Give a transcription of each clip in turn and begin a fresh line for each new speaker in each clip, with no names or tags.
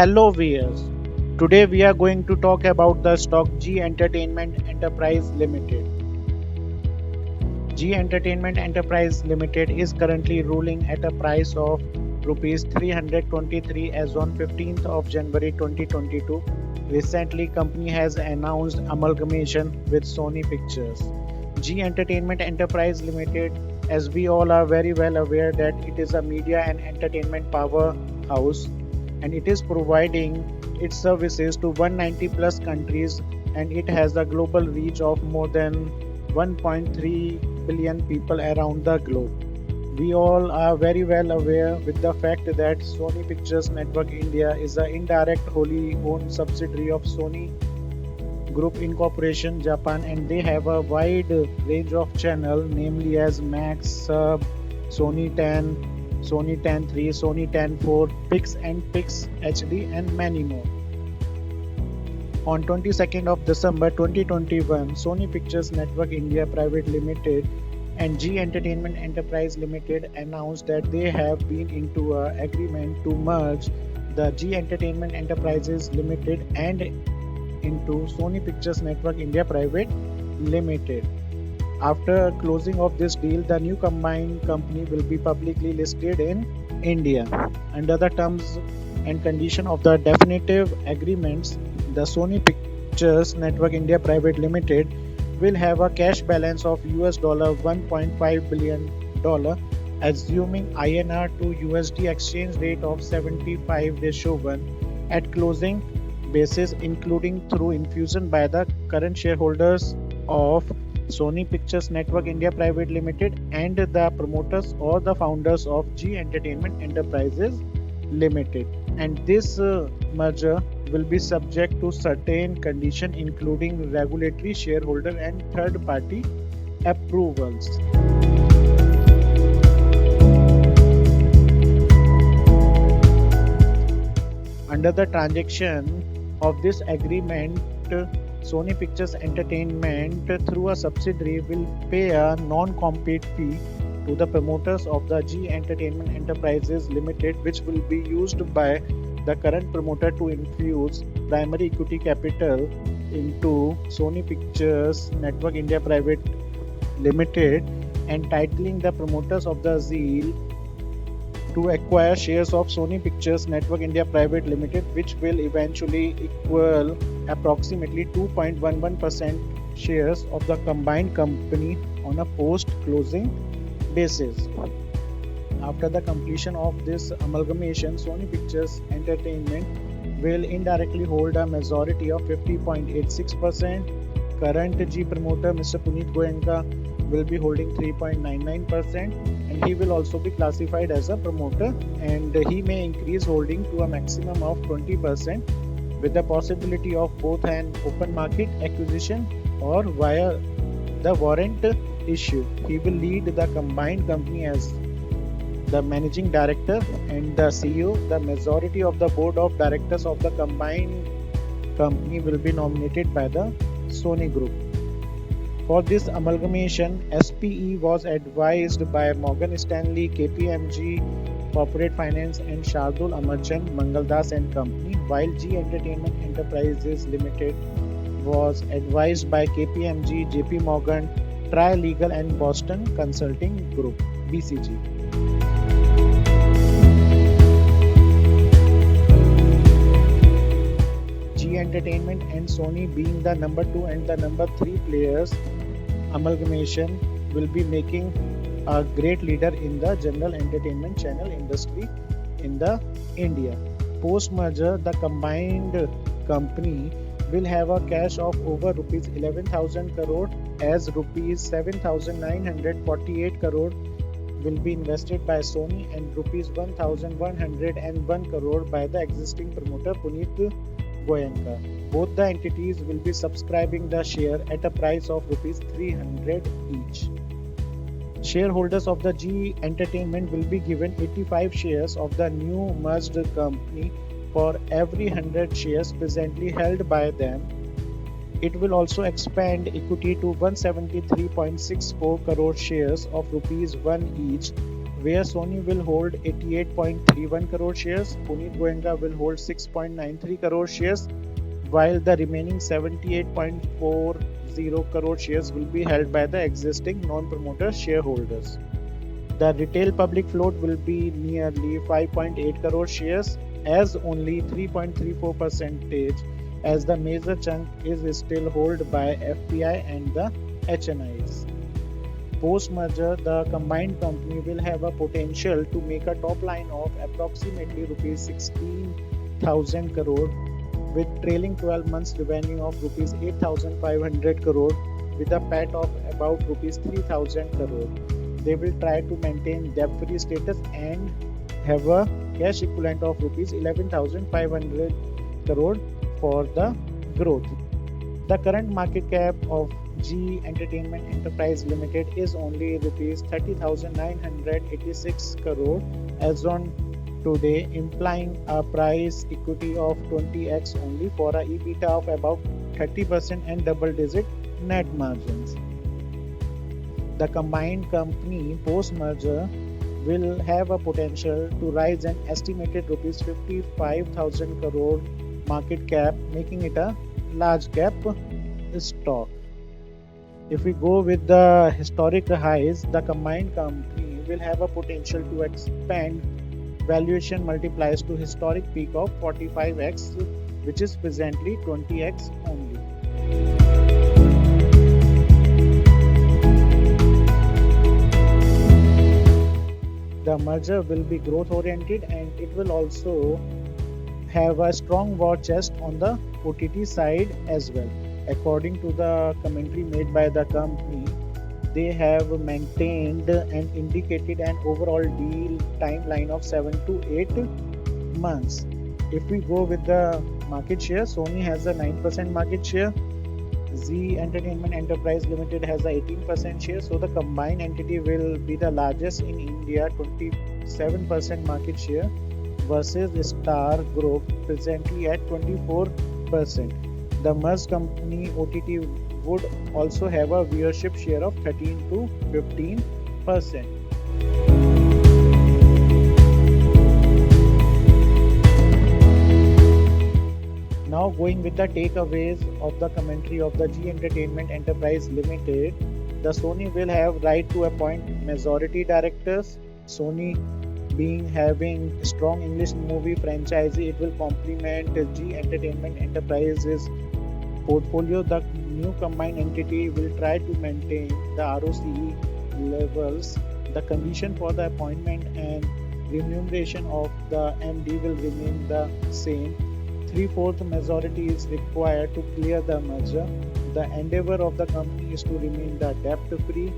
Hello viewers. Today we are going to talk about the stock G Entertainment Enterprise Limited. G Entertainment Enterprise Limited is currently ruling at a price of rupees 323 as on 15th of January 2022. Recently company has announced amalgamation with Sony Pictures. G Entertainment Enterprise Limited, as we all are very well aware that it is a media and entertainment powerhouse, and it is providing its services to 190 plus countries, and it has a global reach of more than 1.3 billion people around the globe. We all are very well aware with the fact that Sony Pictures Network India is an indirect wholly owned subsidiary of Sony Group Incorporation Japan, and they have a wide range of channel, namely as Max, Sub, Sony 10, Sony 10.3, Sony 10.4, Pix and Pix HD, and many more. On 22nd of December 2021, Sony Pictures Network India Private Limited and G Entertainment Enterprise Limited announced that they have been into an agreement to merge the G Entertainment Enterprises Limited and into Sony Pictures Network India Private Limited. After closing of this deal, the new combined company will be publicly listed in India. Under the terms and condition of the definitive agreements, the Sony Pictures Network India Private Limited will have a cash balance of $1.5 billion, assuming INR to USD exchange rate of 75:1 at closing basis, including through infusion by the current shareholders of Sony Pictures Network India Private Limited and the promoters or the founders of G Entertainment Enterprises Limited. And this merger will be subject to certain conditions, including regulatory, shareholder, and third party approvals. Under the transaction of this agreement, Sony Pictures Entertainment through a subsidiary will pay a non-compete fee to the promoters of the G Entertainment Enterprises Limited, which will be used by the current promoter to infuse primary equity capital into Sony Pictures Network India Private Limited, entitling the promoters of the ZEAL to acquire shares of Sony Pictures Network India Private Limited, which will eventually equal approximately 2.11% shares of the combined company on a post-closing basis. After the completion of this amalgamation, Sony Pictures Entertainment will indirectly hold a majority of 50.86%. Current G promoter Mr. Puneet Goenka will be holding 3.99%, and he will also be classified as a promoter, and he may increase holding to a maximum of 20% with the possibility of both an open market acquisition or via the warrant issue. He will lead the combined company as the managing director and the CEO. The majority of the board of directors of the combined company will be nominated by the Sony Group. For this amalgamation, SPE was advised by Morgan Stanley, KPMG Corporate Finance, and Shardul Amarchand Mangaldas and Company, while G Entertainment Enterprises Limited was advised by KPMG, JP Morgan, Tri Legal, and Boston Consulting Group (BCG). G Entertainment and Sony being the number 2 and the number 3 players, amalgamation will be making a great leader in the general entertainment channel industry in the India. Post merger, the combined company will have a cash of over rupees 11,000 crore, as rupees 7,948 crore will be invested by Sony and rupees 1,101 crore by the existing promoter Puneet Goenka. Both the entities will be subscribing the share at a price of rupees 300 each. Shareholders of the G Entertainment will be given 85 shares of the new merged company for every 100 shares presently held by them. It will also expand equity to 173.64 crore shares of rupees 1 each, where Sony will hold 88.31 crore shares, Puneet Goenka will hold 6.93 crore shares, while the remaining 78.40 crore shares will be held by the existing non-promoter shareholders. The retail public float will be nearly 5.8 crore shares, as only 3.34% as the major chunk is still held by FPI and the HNIs. Post-merger, the combined company will have a potential to make a top line of approximately rupees 16,000 crore with trailing 12 months revenue of rupees 8,500 crore with a PAT of about rupees 3,000 crore. They will try to maintain debt-free status and have a cash equivalent of rupees 11,500 crore for the growth. The current market cap of GE Entertainment Enterprise Limited is only rupees 30,986 crore as on today, implying a price equity of 20x only for a EBITDA of about 30% and double-digit net margins. The combined company post-merger will have a potential to rise an estimated rupees 55,000 crore market cap, making it a large cap stock. If we go with the historic highs, the combined company will have a potential to expand valuation multipliers to historic peak of 45x, which is presently 20x only. The merger will be growth oriented and it will also have a strong war chest on the OTT side as well. According to the commentary made by the company, they have maintained and indicated an overall deal timeline of 7 to 8 months. If we go with the market share, Sony has a 9% market share, GE Entertainment Enterprise Limited has a 18% share, so the combined entity will be the largest in India, 27% market share versus Star Group presently at 24%. The merged company OTT would also have a viewership share of 13 to 15%. Now going with the takeaways of the commentary of the GE Entertainment Enterprise Limited, the Sony will have right to appoint majority directors. Sony being having strong English movie franchise, it will complement GE Entertainment Enterprises portfolio. The new combined entity will try to maintain the ROCE levels. The condition for the appointment and remuneration of the MD will remain the same. 3/4 majority is required to clear the merger. The endeavor of the company is to remain the debt-free.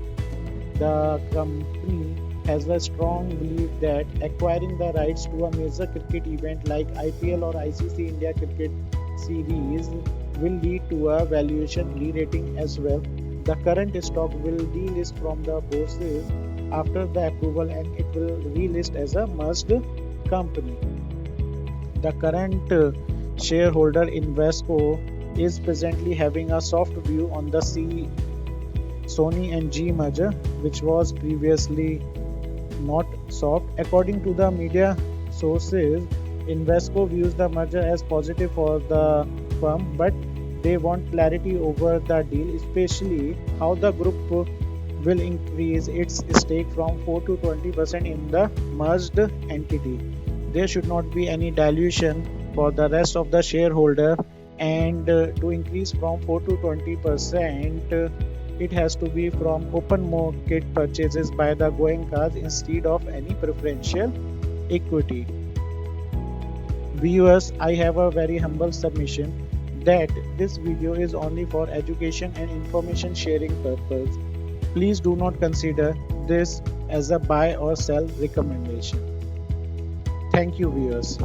The company has a strong belief that acquiring the rights to a major cricket event like IPL or ICC India Cricket Series will lead to a valuation re-rating as well. The current stock will delist from the bourses after the approval and it will relist as a merged company. The current shareholder Invesco is presently having a soft view on the Sony and GE merger, which was previously not soft. According to the media sources, Invesco views the merger as positive for the firm, but they want clarity over the deal, especially how the group will increase its stake from 4 to 20% in the merged entity. There should not be any dilution for the rest of the shareholder, and to increase from 4 to 20%, it has to be from open market purchases by the Goenkas instead of any preferential equity. Viewers, I have a very humble submission that this video is only for education and information sharing purpose. Please do not consider this as a buy or sell recommendation. Thank you, viewers.